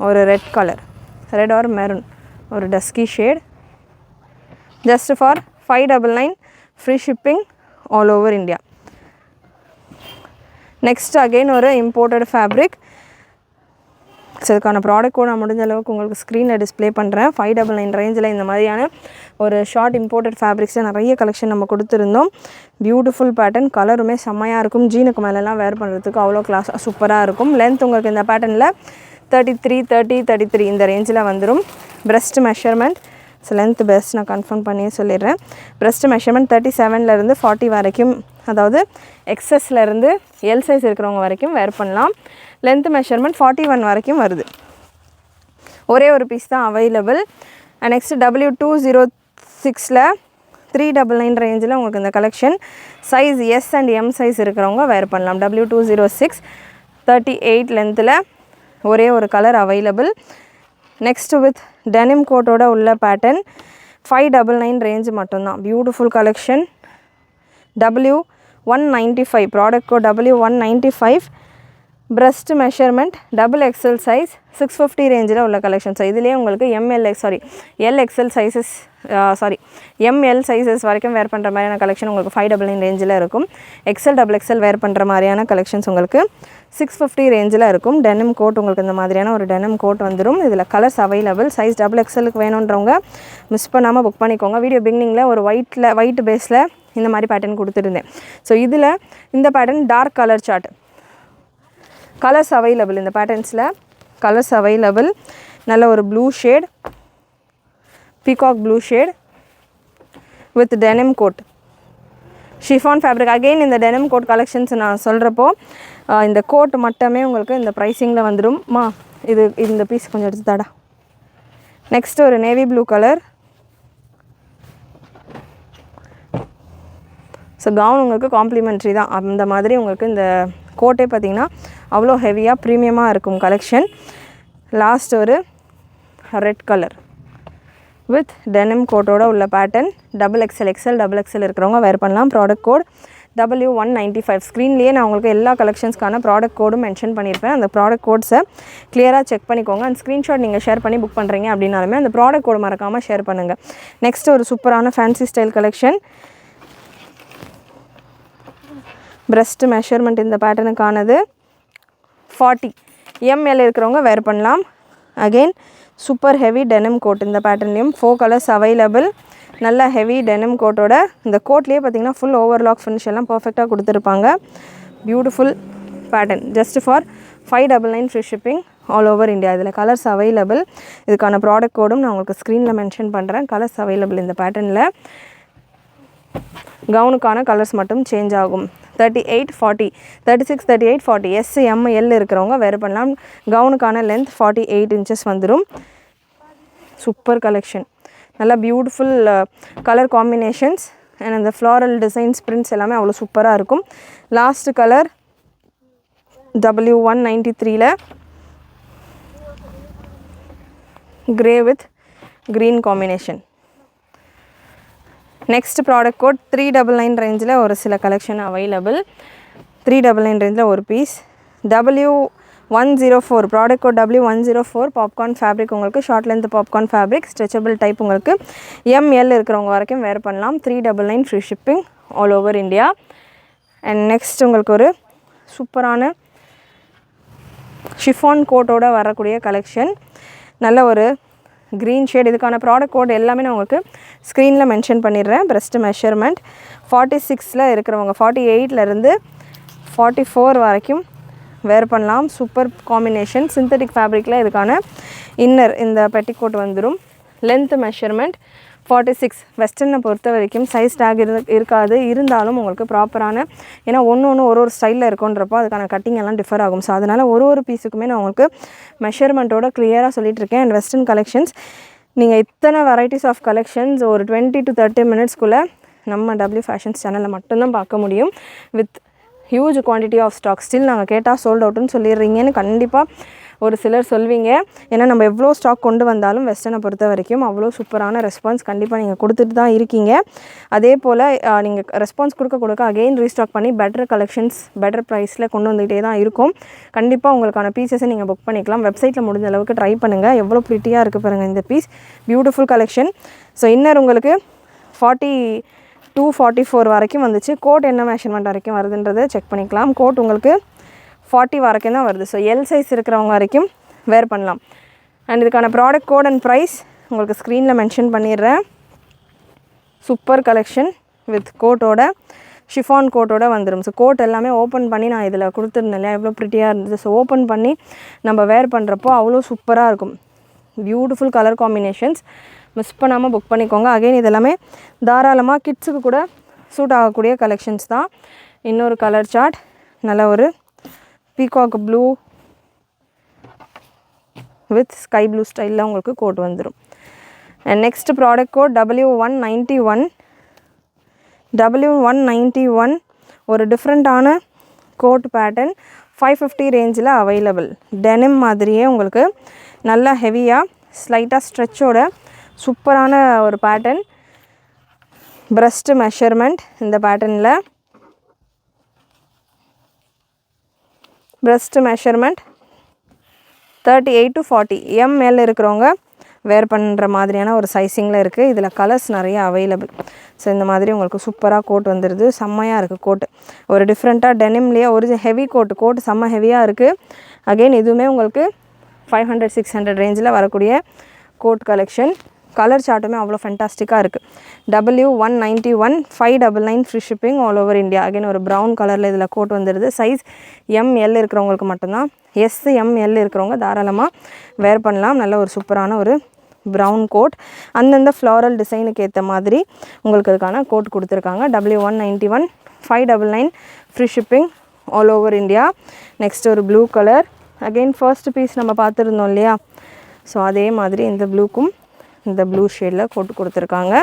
Speaker 1: ஒரு red colour, red or maroon, ஒரு dusky shade. Just for 599 free shipping all over India. Next again ஒரு இம்போர்ட்டட் ஃபேப்ரிக். ஸோ இதுக்கான ப்ராடக்ட் கூட நான் முடிஞ்ச அளவுக்கு உங்களுக்கு ஸ்க்ரீனில் டிஸ்பிளே பண்ணுறேன். 599 ரேஞ்சில் இந்த மாதிரியான ஒரு ஷார்ட் இம்போர்ட்டட் ஃபேப்ரிக்ஸில் நிறைய கலெக்ஷன் நம்ம கொடுத்துருந்தோம். பியூட்டிஃபுல் பேட்டர்ன், கலருமே செம்மையாக இருக்கும். ஜீனுக்கு மேலெலாம் வேர் பண்ணுறதுக்கு அவ்வளோ கிளாஸாக சூப்பராக இருக்கும். லென்த் உங்களுக்கு இந்த பேட்டர்னில் 33 இந்த ரேஞ்சில் வந்துடும். Breast measurement, so length best நான் கன்ஃபார்ம் பண்ணியே சொல்லிடுறேன். பிரஸ்ட் மெஷர்மெண்ட் 37லேருந்து 40 வரைக்கும், அதாவது எக்ஸஸ்லேருந்து எல் சைஸ் இருக்கிறவங்க வரைக்கும் வேர் பண்ணலாம். லென்த் மெஷர்மெண்ட் 41 வரைக்கும் வருது. ஒரே ஒரு பீஸ் தான் அவைலபிள். நெக்ஸ்ட் W206ல் 399 ரேஞ்சில் உங்களுக்கு இந்த collection. Size S and M size இருக்கிறவங்க வேர் பண்ணலாம். W206 38 லென்த்தில் ஒரே ஒரு colour available. Next with denim கோட்டோட உள்ள பேட்டர்ன் 599 ரேஞ்சு மட்டும்தான். Beautiful collection. W195 product code W195 breast measurement double XL size 650 ரேஞ்சில் உள்ள கலெக்ஷன். ஸோ இதுலேயே உங்களுக்கு LXL சைஸஸ் ML சைஸஸ் வரைக்கும் வேர் பண்ணுற மாதிரியான கலெக்ஷன் உங்களுக்கு 599 ரேஞ்சில் இருக்கும். XL வேர் பண்ணுற மாதிரியான கலெக்ஷன்ஸ் உங்களுக்கு 650 ரேஞ்சில் இருக்கும். டெனிம் கோட் உங்களுக்கு இந்த மாதிரியான ஒரு டெனிம் கோட் வந்துடும். இதில் கலர்ஸ் அவைலபிள். சைஸ் XXLக்கு வேணுன்றவங்க மிஸ் பண்ணாமல் புக் பண்ணிக்கோங்க. வீடியோ பிகினிங்கில் ஒரு ஒயிட் பேஸில் இந்த மாதிரி பேட்டர்ன் கொடுத்துருந்தேன். ஸோ இதில் இந்த pattern dark colour chart. Colours available. இந்த பேட்டர்ன்ஸில் கலர்ஸ் அவைலபிள். நல்ல ஒரு blue shade, peacock blue shade with denim coat, chiffon fabric. Again இந்த டெனிம் கோட் கலெக்ஷன்ஸ் நான் சொல்கிறப்போ இந்த கோட் மட்டுமே உங்களுக்கு இந்த ப்ரைஸிங்கில் வந்துடும்மா. இந்த பீஸ் கொஞ்சம் எடுத்து தாடா. நெக்ஸ்ட் ஒரு navy blue colour. So gown உங்களுக்கு காம்ப்ளிமெண்ட்ரி தான். அந்த மாதிரி உங்களுக்கு இந்த கோட்டே பார்த்திங்கன்னா அவ்வளோ ஹெவியாக ப்ரீமியமாக இருக்கும் கலெக்ஷன். லாஸ்ட் ஒரு ரெட் கலர் வித் டெனிம் கோட்டோட உள்ள பேட்டர்ன். XXL இருக்கிறவங்க வேர் பண்ணலாம். Product code W195. ஸ்க்ரீன்லேயே நான் உங்களுக்கு எல்லா கலெக்ஷன்ஸ்க்கான ப்ராடக்ட் கோடும் மென்ஷன் பண்ணியிருப்பேன். அந்த ப்ராடக்ட் கோட்ஸை கிளியராக செக் பண்ணிக்கோங்க. அந்த ஸ்க்ரீன்ஷாட் நீங்கள் ஷேர் பண்ணி புக் பண்ணுறீங்க அப்படின்னாலுமே அந்த ப்ராடக்ட் கோடு மறக்காமல் ஷேர் பண்ணுங்கள். நெக்ஸ்ட் ஒரு சூப்பரான fancy style collection. breast measurement இந்த பேட்டர்னுக்கானது 40 ML இருக்கிறவங்க வேர் பண்ணலாம். Again super heavy denim code. இந்த பேட்டர்ன்லேயும் 4 கலர்ஸ் அவைலபிள். நல்ல ஹெவி டெனிம் கோட்டோட இந்த கோட்லேயே பார்த்திங்கன்னா ஃபுல் ஓவர்லாக் ஃபினிஷ் எல்லாம் பர்ஃபெக்டாக கொடுத்துருப்பாங்க. Beautiful pattern. Just for 599 free shipping all over India. இதில் கலர்ஸ் அவைலபிள். இதுக்கான ப்ராடக்ட் கோடும் நான் உங்களுக்கு ஸ்க்ரீனில் மென்ஷன் பண்ணுறேன். கலர்ஸ் அவைலபிள் இந்த பேட்டர்னில். கவுனுக்கான கலர்ஸ் மட்டும் சேஞ்ச் ஆகும். 38, 40, 36, 38, 40 SML இருக்கிறவங்க வேர் பண்ணலாம். கவுனுக்கான லென்த் 48 inches வந்துடும். Super collection. நல்லா பியூட்டிஃபுல் கலர் காம்பினேஷன்ஸ் அண்ட் அந்த ஃப்ளாரல் டிசைன்ஸ் பிரிண்ட்ஸ் எல்லாமே அவ்வளோ சூப்பராக இருக்கும். லாஸ்ட் கலர் W193ல grey with green combination. Next product code 399 ரேஞ்சில் ஒரு சில கலெக்ஷன் அவைலபிள். 399 ரேஞ்சில் ஒரு piece. W104 product code W104 popcorn fabric. உங்களுக்கு short length popcorn fabric, stretchable type. உங்களுக்கு ML இருக்கிறவங்க வரைக்கும் வேர் பண்ணலாம். 399 free shipping all over India. And next உங்களுக்கு ஒரு சூப்பரான ஷிஃபான் கோட்டோட வரக்கூடிய கலெக்ஷன். நல்ல ஒரு க்ரீன் ஷேட். இதுக்கான ப்ராடக்ட் கோட் எல்லாமே நான் உங்களுக்கு ஸ்க்ரீனில் மென்ஷன் பண்ணிடுறேன். breast மெஷர்மெண்ட் 46ல் இருக்கிறவங்க 48லேருந்து 44 வரைக்கும் வேர் பண்ணலாம். Super combination. சிந்தட்டிக் ஃபேப்ரிக்கில் இதுக்கான இன்னர் இந்த பெட்டிக்கோட் வந்துடும். Length measurement 46. வெஸ்டர்னை பொறுத்த வரைக்கும் சைஸ் டேக் இருக்காது. இருந்தாலும் உங்களுக்கு ப்ராப்பரான, ஏன்னா ஒன்று ஒரு ஸ்டைலில் இருக்குன்றப்போ அதுக்கான கட்டிங் எல்லாம் டிஃபர் ஆகும். ஸோ அதனால் ஒரு பீஸுக்குமே நான் உங்களுக்கு மெஷர்மெண்ட்டோட கிளியராக சொல்லிகிட்டு இருக்கேன். அண்ட் வெஸ்டர்ன் கலெக்ஷன்ஸ் நீங்கள் இத்தனை வெரைட்டிஸ் ஆஃப் கலெக்ஷன்ஸ் ஒரு 20 to 30 மினிட்ஸ்க்குள்ளே நம்ம W ஃபேஷன்ஸ் சேனலில் மட்டும்தான் பார்க்க முடியும். With huge quantity of stock. Still நாங்கள் கேட்டால் சோல்ட் அவுட்டுன்னு சொல்லிடுறீங்கன்னு கண்டிப்பாக ஒரு சிலர் சொல்வீங்க. ஏன்னா நம்ம எவ்வளோ ஸ்டாக் கொண்டு வந்தாலும் வெஸ்டர்னை பொறுத்த வரைக்கும் அவ்வளோ சூப்பரான ரெஸ்பான்ஸ் கண்டிப்பாக நீங்கள் கொடுத்துட்டு தான் இருக்கீங்க. அதே போல் நீங்கள் ரெஸ்பான்ஸ் கொடுக்க அகெயின் ரீஸ்டாக் பண்ணி பெட்டர் கலெக்ஷன்ஸ் பெட்டர் ப்ரைஸில் கொண்டு வந்துகிட்டே தான் இருக்கும். கண்டிப்பாக உங்களுக்கான பீசஸை நீங்கள் புக் பண்ணிக்கலாம். வெப்சைட்டில் முடிஞ்ச அளவுக்கு ட்ரை பண்ணுங்கள். எவ்வளோ ப்ரிட்டியாக இருக்குது பாருங்கள் இந்த piece. Beautiful collection. So inner உங்களுக்கு 42, 44 வரைக்கும் வந்துச்சு. கோட் என்ன மெஷர்மெண்ட் வரைக்கும் வருதுன்றதை செக் பண்ணிக்கலாம். கோட் உங்களுக்கு 40 வரைக்கும் தான் வருது. ஸோ எல் சைஸ் இருக்கிறவங்க வரைக்கும் வேர் பண்ணலாம். அண்ட் இதுக்கான ப்ராடக்ட் கோட் அண்ட் ப்ரைஸ் உங்களுக்கு ஸ்க்ரீனில் மென்ஷன் பண்ணிடுறேன். சூப்பர் கலெக்ஷன் வித் கோட்டோட, ஷிஃபான் கோட்டோட வந்துடும். ஸோ கோட் எல்லாமே ஓப்பன் பண்ணி நான் இதில் கொடுத்துருந்தேன் இல்லையா, எவ்வளோ ப்ரிட்டியாக இருந்தது. ஸோ ஓப்பன் பண்ணி நம்ம வேர் பண்ணுறப்போ அவ்வளோ சூப்பராக இருக்கும். Beautiful colour combinations. மிஸ் பண்ணாமல் புக் பண்ணிக்கோங்க. அகைன் இதெல்லாமே தாராளமாக கிட்ஸுக்கு கூட சூட் ஆகக்கூடிய கலெக்ஷன்ஸ் தான். இன்னொரு கலர் சார்ட். நல்ல ஒரு peacock blue with sky blue ஸ்டைலில் உங்களுக்கு கோட் வந்துடும். And next product code W191 ஒரு டிஃப்ரெண்ட்டான கோட் பேட்டர்ன் 550 ரேஞ்சில் அவைலபிள். டெனிம் மாதிரியே உங்களுக்கு நல்லா ஹெவியாக ஸ்லைட்டாக ஸ்ட்ரெச்சோட சூப்பரான ஒரு பேட்டர்ன். breast மெஷர்மெண்ட் இந்த பேட்டர்னில் breast measurement 38 to 40 ml இருக்கிறவங்க வேர் பண்ணுற மாதிரியான ஒரு சைஸிங்கில் இருக்குது. இதில் கலர்ஸ் நிறைய அவைலபிள். ஸோ இந்த மாதிரி உங்களுக்கு சூப்பராக கோட் வந்துடுது. செம்மையாக இருக்குது கோட்டு. ஒரு டிஃப்ரெண்ட்டாக டெனிம்லேயே ஒரு ஹெவி கோட்டு செம்ம ஹெவியாக இருக்குது. அகெயின் இதுவுமே உங்களுக்கு 500-600 ரேஞ்சில் வரக்கூடிய கோட் கலெக்ஷன். கலர் சார்ட்டுமே அவ்வளோ ஃபென்டாஸ்டிக்காக இருக்குது. W191 599 free shipping all over India. Again ஒரு ப்ரௌன் கலரில் இதில் கோட் வந்துடுது. சைஸ் ML இருக்கிறவங்களுக்கு மட்டும்தான். SML இருக்கிறவங்க தாராளமாக வேர் பண்ணலாம். நல்ல ஒரு சூப்பரான ஒரு ப்ரௌன் கோட். அந்தந்த ஃப்ளாரல் டிசைனுக்கு ஏற்ற மாதிரி உங்களுக்கு அதுக்கான கோட் கொடுத்துருக்காங்க. W191 599 free shipping all over India. Next ஒரு blue colour. Again first piece நம்ம பார்த்துருந்தோம் இல்லையா, ஸோ அதே மாதிரி இந்த ப்ளூக்கும் இந்த ப்ளூ ஷேடில் கோட் கொடுத்துருக்காங்க.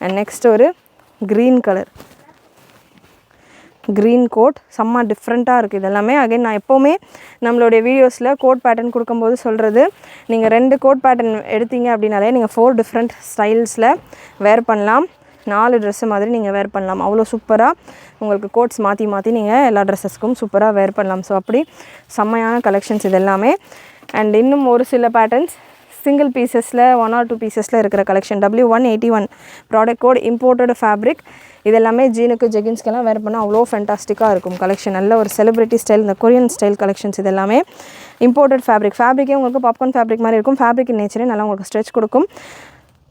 Speaker 1: அண்ட் நெக்ஸ்ட் ஒரு க்ரீன் கலர், க்ரீன் கோட் செம்ம டிஃப்ரெண்ட்டாக இருக்குது. இதெல்லாமே அகைன் நான் எப்போவுமே நம்மளுடைய வீடியோஸில் கோட் பேட்டர்ன் கொடுக்கும்போது சொல்கிறது, நீங்கள் 2 கோட் பேட்டர்ன் எடுத்தீங்க அப்படின்னாலே நீங்கள் 4 டிஃப்ரெண்ட் ஸ்டைல்ஸில் வேர் பண்ணலாம். 4 ட்ரெஸ்ஸு மாதிரி நீங்கள் வேர் பண்ணலாம். அவ்வளோ சூப்பராக உங்களுக்கு கோட்ஸ் மாற்றி மாற்றி நீங்கள் எல்லா ட்ரெஸ்ஸஸ்க்கும் சூப்பராக வேர் பண்ணலாம். ஸோ அப்படி செம்மையான கலெக்ஷன்ஸ் இது எல்லாமே. அண்ட் இன்னும் ஒரு சில பேட்டர்ன்ஸ் சிங்கிள் பீசஸில் 1 or 2 பீசஸில் இருக்கிற collection. W181 product code imported fabric. இதெல்லாமே ஜீனுக்கு ஜெகின்ஸ்க்கெல்லாம் வேர் பண்ணால் அவ்வளோ ஃபென்டாஸ்டிக்காக இருக்கும் கலெக்ஷன். நல்ல ஒரு செலிப்ரிட்டி ஸ்டைல், இந்த கொரியன் ஸ்டைல் கலெக்ஷன்ஸ் இது எல்லாமே இம்போர்ட்டட் ஃபேப்ரிக்கே உங்களுக்கு பாப்கார்ன் ஃபேப்ரிக் மாதிரி இருக்கும். ஃபேப்ரிக் நேச்சரே நல்லா உங்களுக்கு ஸ்ட்ரெச் கொடுக்கும்.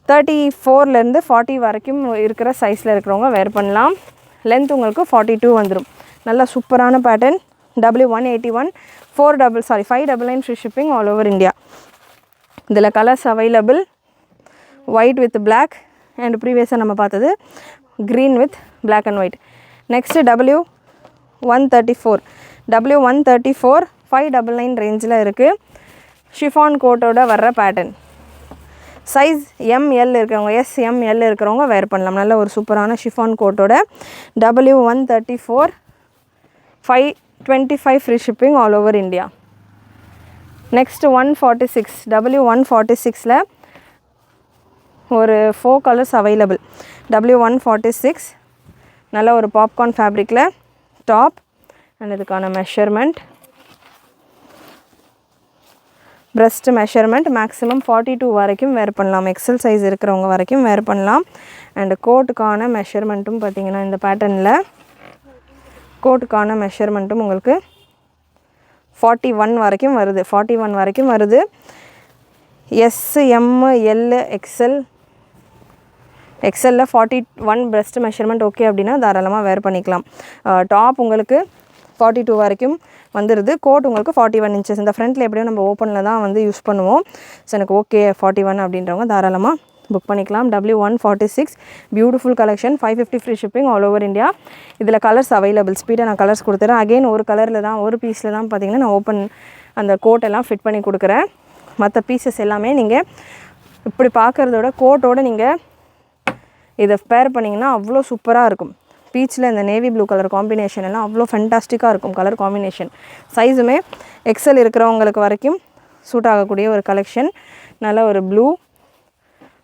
Speaker 1: 34லேருந்து 40 வரைக்கும் இருக்கிற சைஸில் இருக்கிறவங்க வேர் பண்ணலாம். லென்த் உங்களுக்கு 42 வந்துடும். நல்ல சூப்பரான pattern. W181 599 free shipping all over India. இதில் colours available. White with black and ப்ரீவியஸாக நம்ம பார்த்தது green with black and white. Next W134 599 ரேஞ்சில் இருக்குது. ஷிஃபான் கோட்டோட வர்ற பேட்டர்ன். சைஸ் ML இருக்கிறவங்க SML இருக்கிறவங்க வேர் பண்ணலாம். நல்ல ஒரு சூப்பரான ஷிஃபான் கோட்டோட W134 525 free shipping all over India. Next 146 W146ல் ஒரு 4 கலர்ஸ் அவைலபிள். W146 நல்ல ஒரு பாப்கார்ன் ஃபேப்ரிக்கில் டாப் அண்ட் இதுக்கான மெஷர்மெண்ட், பிரஸ்ட் மெஷர்மெண்ட் மேக்ஸிமம் 42 வரைக்கும் வேர் பண்ணலாம். எக்ஸல் சைஸ் இருக்கிறவங்க வரைக்கும் வேர் பண்ணலாம். அண்ட் கோட்டுக்கான மெஷர்மெண்ட்டும் பார்த்திங்கன்னா இந்த பேட்டர்னில் கோட்டுக்கான மெஷர்மெண்ட்டும் உங்களுக்கு 41 வரைக்கும் வருது. 41 வரைக்கும் வருது. SML எக்ஸலில் 41 பிரஸ்ட் மெஷர்மெண்ட் ஓகே அப்படின்னா தாராளமாக வேர் பண்ணிக்கலாம். டாப் உங்களுக்கு 42 வரைக்கும் வந்துடுது. கோட் உங்களுக்கு 41 இன்ச்சஸ். இந்த ஃப்ரண்ட்டில் எப்படியும் நம்ம ஓப்பனில் தான் வந்து யூஸ் பண்ணுவோம். ஸோ எனக்கு ஓகே 41 அப்படின்றவங்க தாராளமாக புக் பண்ணிக்கலாம். W146 beautiful collection. 550 free shipping all over India. இதில் கலர்ஸ் அவைலபிள். ஸ்பீடாக நான் கலர்ஸ் கொடுத்துறேன். அகெயின் ஒரு கலரில் தான், ஒரு பீஸில் தான் பார்த்திங்கன்னா நான் ஓப்பன் அந்த கோட்டெல்லாம் ஃபிட் பண்ணி கொடுக்குறேன். மற்ற பீசஸ் எல்லாமே நீங்கள் இப்படி பார்க்குறதோட கோட்டோடு நீங்கள் இதை பேர் பண்ணிங்கன்னா அவ்வளோ சூப்பராக இருக்கும். பீச்சில் இந்த நேவி ப்ளூ கலர் காம்பினேஷன் எல்லாம் அவ்வளோ ஃபென்டாஸ்டிக்காக இருக்கும் கலர் காம்பினேஷன். சைஸுமே எக்ஸல் இருக்கிறவங்களுக்கு வரைக்கும் சூட் ஆகக்கூடிய ஒரு கலெக்ஷன். நல்ல ஒரு blue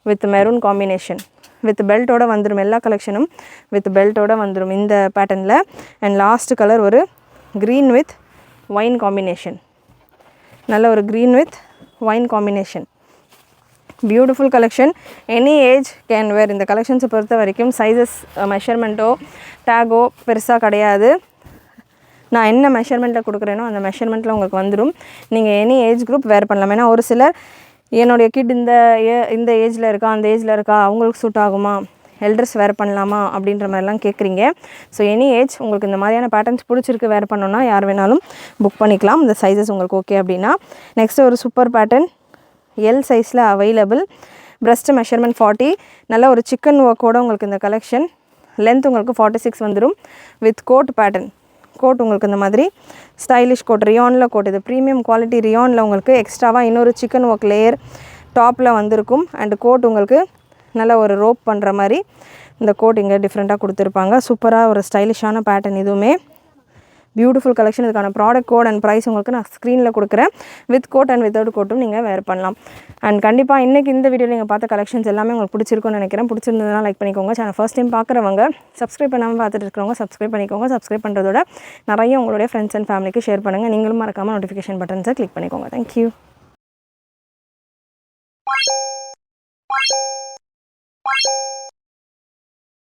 Speaker 1: with maroon combination with பெல்ட்டோடு வந்துடும். எல்லா கலெக்ஷனும் வித் பெல்ட்டோடு வந்துடும் இந்த பேட்டர்னில். அண்ட் லாஸ்ட் கலர் ஒரு க்ரீன் வித் ஒயின் காம்பினேஷன். நல்ல ஒரு green with wine combination. Beautiful collection. Any age can wear. இந்த கலெக்ஷன்ஸை பொறுத்த வரைக்கும் சைஸஸ் மெஷர்மெண்ட்டோ டேகோ பெருசாக கிடையாது. நான் என்ன மெஷர்மெண்ட்டில் கொடுக்குறேனோ அந்த மெஷர்மெண்ட்டில் உங்களுக்கு வந்துடும். நீங்கள் எனி ஏஜ் குரூப் வேர் பண்ணலாம். ஏன்னா ஒரு சிலர் என்னுடைய கிட் இந்த ஏஜில் இருக்கா, அந்த ஏஜில் இருக்கா, அவங்களுக்கு சூட் ஆகுமா, எல்ட்ரஸ் வேர் பண்ணலாமா அப்படின்ற மாதிரிலாம் கேட்குறீங்க. ஸோ எனி ஏஜ் உங்களுக்கு இந்த மாதிரியான பேட்டர்ன்ஸ் பிடிச்சிருக்கு வேர் பண்ணோன்னா யார் வேணாலும் புக் பண்ணிக்கலாம். இந்த சைஸஸ் உங்களுக்கு ஓகே அப்படின்னா. நெக்ஸ்ட்டு ஒரு சூப்பர் பேட்டர்ன் L சைஸில் அவைலபிள். Breast measurement 40. நல்ல ஒரு சிக்கன் ஒர்க்கோடு உங்களுக்கு இந்த கலெக்ஷன். லென்த் உங்களுக்கு 46 வந்துடும். With code pattern. கோட் உங்களுக்கு இந்த மாதிரி ஸ்டைலிஷ் கோட், ரியானில் கோட். இது ப்ரீமியம் குவாலிட்டி ரியானில் உங்களுக்கு எக்ஸ்ட்ராவாக இன்னொரு சிக்கன் ஒர்க் லேயர் டாப்பில் வந்திருக்கும். அண்ட் கோட் உங்களுக்கு நல்ல ஒரு ரோப் பண்ணுற மாதிரி இந்த கோட் இங்கே டிஃப்ரெண்ட்டாக கொடுத்துருப்பாங்க. சூப்பராக ஒரு ஸ்டைலிஷான பேட்டர்ன். இதுவுமே பியூட்டிஃபுல் கலெக்ஷன். இதுக்கான ப்ராடக்ட் கோட் அண்ட் ப்ரைஸ் உங்களுக்கு நான் ஸ்க்ரீனில் கொடுக்குறேன். வித் கோட் அண்ட் வித்தவுட் கோட்டும் நீங்கள் வேர் பண்ணலாம். அண்ட் கண்டிப்பாக இன்றைக்கி இந்த வீடியோவில் நீங்கள் பார்த்த கலெக்ஷன்ஸ் எல்லாமே உங்களுக்கு பிடிச்சிருக்கும்னு நினைக்கிறேன். பிடிச்சிருந்ததுனா லைக் பண்ணிக்கோங்க. சேனல் ஃபர்ஸ்ட் டைம் பார்க்குறவங்க சப்ஸ்கிரைப் பண்ணாமல் பார்த்துட்டு இருக்கிறவங்க சப்ஸ்கிரைப் பண்ணிக்கோங்க. சப்ஸ்கிரைப் பண்ணுறதோட நிறைய உங்களுடைய ஃப்ரெண்ட்ஸ் அண்ட் ஃபேமிலிக்கு ஷேர் பண்ணுங்கள். நீங்களும் மறக்காமல் நோட்டிஃபிகேஷன் பட்டன்ஸை கிளிக் பண்ணிக்கோங்க. தேங்க்யூ.